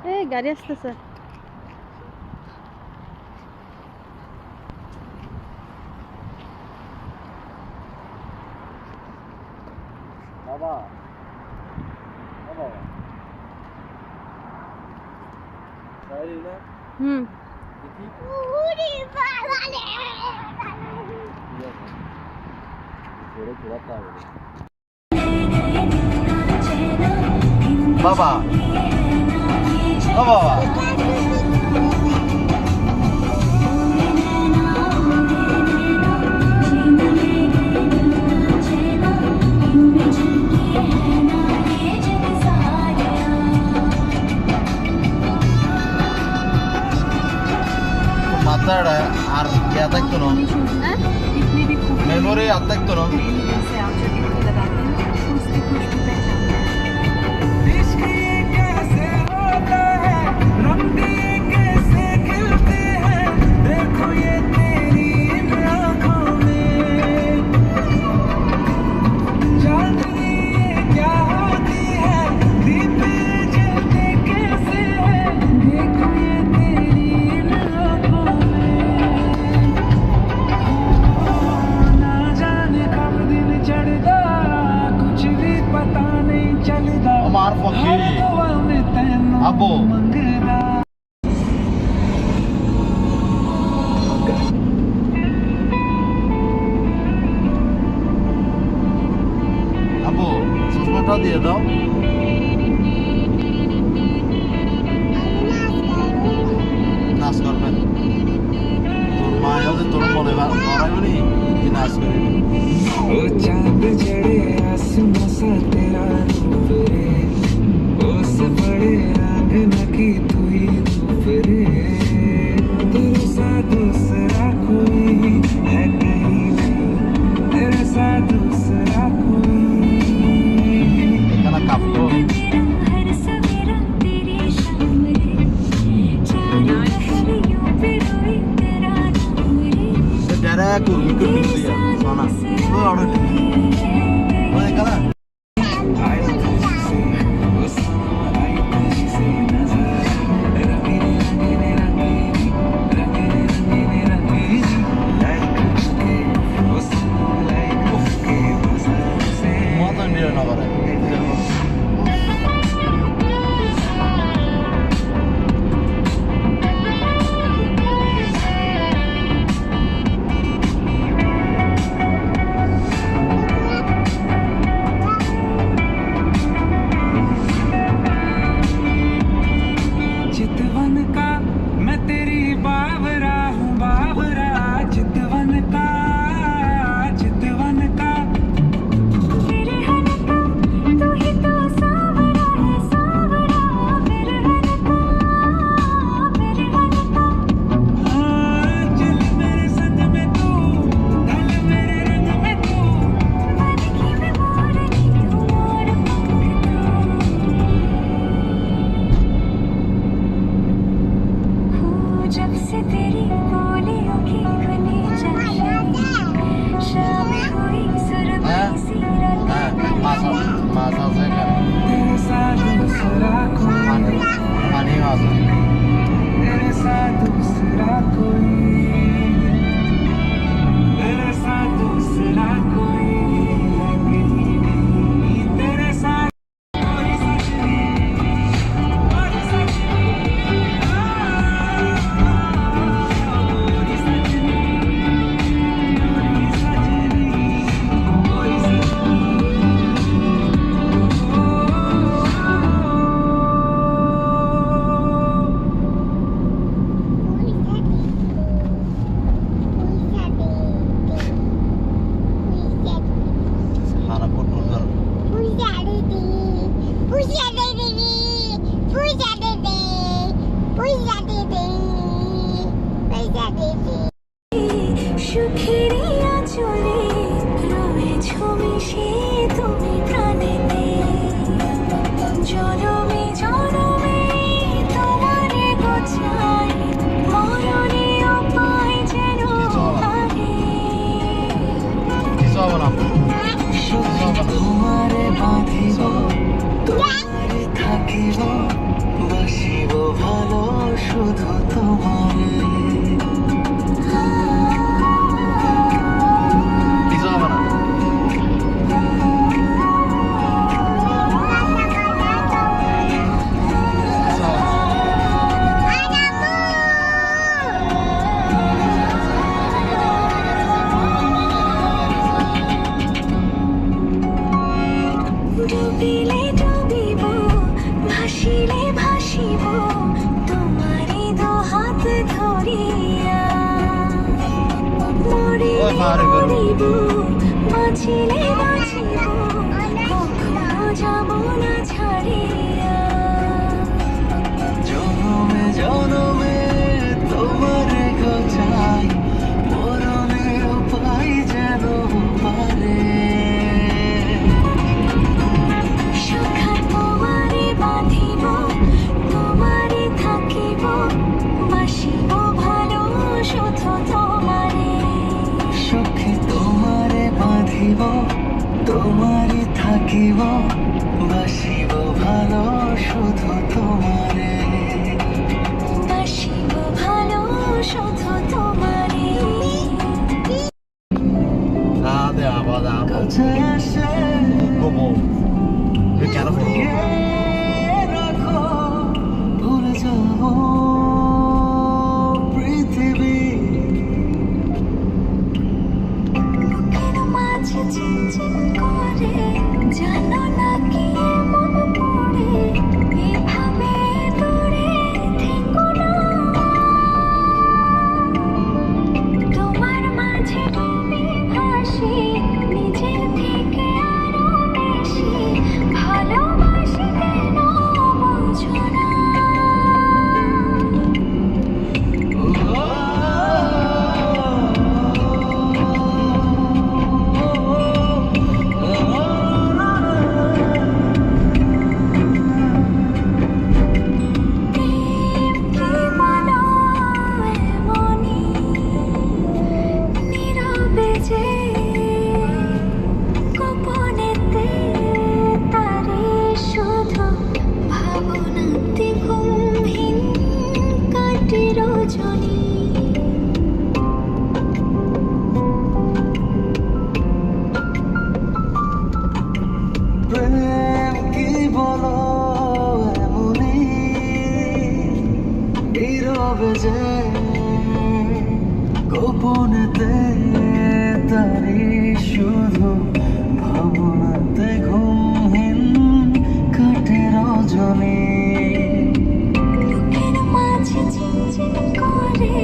এই গাড়ি আসতেছে। বাবা বাবা তাই না হুম দেখি উড়ি বাবালে ঘুরে ঘোরাতে হবে বাবা ও বাবা ಮಾತಾಡ ಆರ್ ಯಾತಕ್ತನೋ ಮೆಮೊರಿ ಅತ್ತಕ್ತನೋ আমার পক্ষে আবো আবো চশমাটা দিয়ে দাও নাচ করবেন তোর মা হলে তোর মনে করাইবনি যে নাচ করবি ओ चांद चढ़े आसमां सा तेरा रूप रे ओस बड़े आग न की तू ही धूप रे तेरे साथ दूसरा कोई है कहीं नहीं तेरे साथ दूसरा कोई এখানে কাঁপতো ডাইরেক্ট উইকেট দিয়া সোনা ও আড়ে ওই কালা आई तुझसे ओ समा आई तुझसे नजर रंगीनी रंगीनी रंगीनी रंगीनी रंगीनी लाइक उसके ओ समा लाइक उसके मज़ा से মতন দিয়ে না করে चितवन का मैं तेरी बावरा हूँ बावरा चितवन का तू ही तो सावरा है सावरा मेरे हाँ, चल मेरे संग में तू ढल मेरे रंग में तू मन की मैं मोरनी तू मोर पंख तू जब से तेरी बोलियों की खुली शाम हुई सुरमई सी হ্যাঁ মাসা মাসা সে করে तेरे साथ दूसरा कोई পানি মাসা तेरे साथ दूसरा कोई तेरे साथ दूसरा कोई है कहीं नहीं तेरे साथ कोई सजनी कोई सजनी कोई सजनी कोई হারা পটল ধর সুখেরিয়া চলে রয়েছ মিশে তুমি প্রাণেতে জনমে জনমে তোমারে গোছাই মরণে পাই যেন আগে কিছু হবে না তোমারে বাঁধিব তোমারে থাকিব বসিব শুধু তোমারে কিছু হবে না। কিছু হবে না। ডুবিলে ডুবিব ভাসিলে ভাসিব তোমারি দু হাত ধরিয়া মরিলে মরিব বাঁচিলে বাঁচিব কখনো যাব না ছাড়িয়া জনমে জনমে তোমারে গজাই মরণেও পাই যেন পারে সুখা তোমারে বাঁধিব তোমারে থাকিব বাসিব ভালো শুধু তোমারে সখী তোমারে বাঁধিব তোমারে থাকিব বাসিব ভালো শুধু তোমারে বাসিব ভালো শুধু তোমারে Nada, nada. কাছে এসে Como? Eu quero কে রাখো ভুলে যাব পৃথিবী বুকের মাঝে ঝিনঝিন করে জানো না কি মন পড়ে এভাবে দূরে থেকো না তোমার মাঝে ডুবে ভাসি নিজের থেকে আরো বেশি ভালোবাসি কেন বোঝো না প্রেম কি বলো এমনই নীরবে যে গোপনেতে তারে শুধু ভাবনাতে ঘুমহীন কাটে রজনী প্রেম কি বলো এমনই নীরবে যে গোপনেতে তারি শুধু ভাবনাতে ঘুমহীন কাটে রজনী বুকের মাঝে ঝিনঝিন করে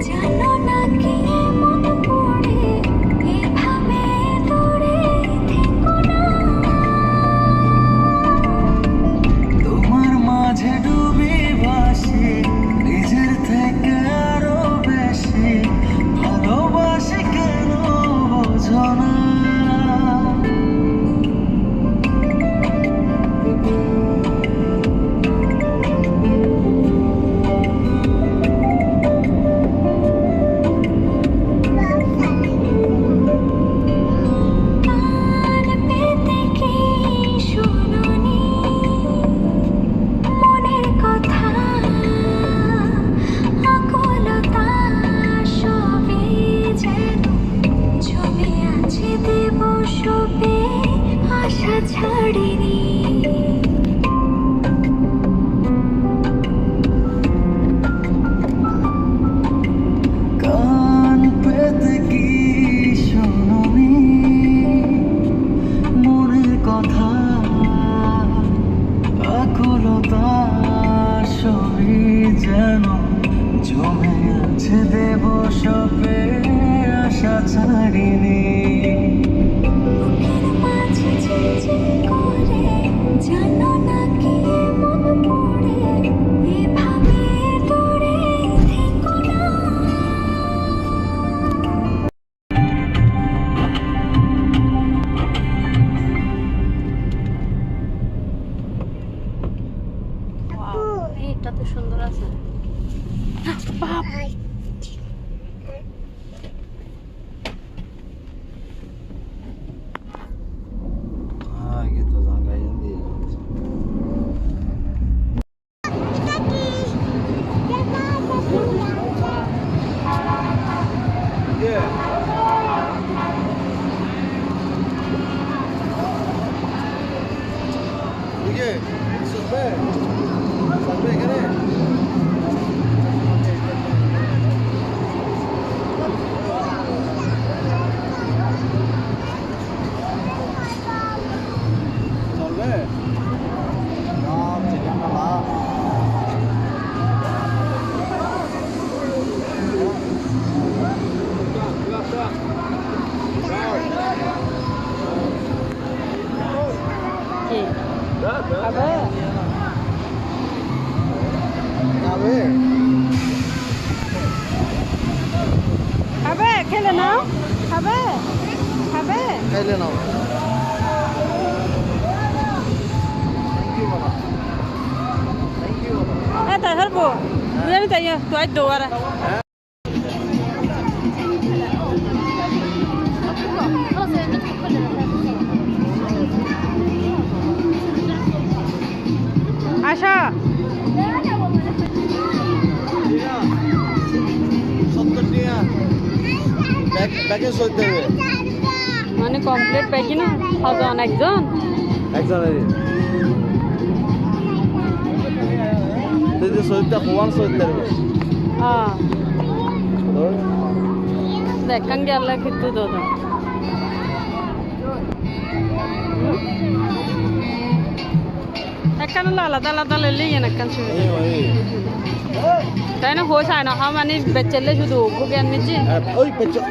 জানো না কি মন পড়ে এভাবে দূরে থেকো না তোমার মাঝে ডুবে ভাসি নিজের থেকে আরো বেশি ভালোবাসি কেন বোঝো না কান পেতে কি শুনোনি মনের কথা আকুলতা সবই যেন জমে আছে দেব সবে আশা ছাড়িনি কান পেতে কি শোনি মনের কথা আকুলতা সবই যেন জমে আছে দেব সবে আশা ছাড়িনি বুকের মাঝে ঝিনঝিন করে জানো না কি মন পড়ে এভাবে দূরে থেকো না এটা তো সুন্দর আছে। Ah, gitu sampai yang dia. খাবে খাবে খেলে নাও খাবে খাবে খাইলে নাও তাই ধরবো বুঝলি তাই তুই দৌড়া আসা 70 টাকা ব্যাগে সই দেবে মানে কমপ্লিট পাইকি না হজন একজন একজনের দিদি সইতে কোয়ান সই দেবে দেখান গেলে কিন্তু দাদা একখান আলাদা আলাদা লেলে একখান তাই না হোস আয় না মানে বেচলে শুধু জ্ঞান নিচ্ছে ওই পেছন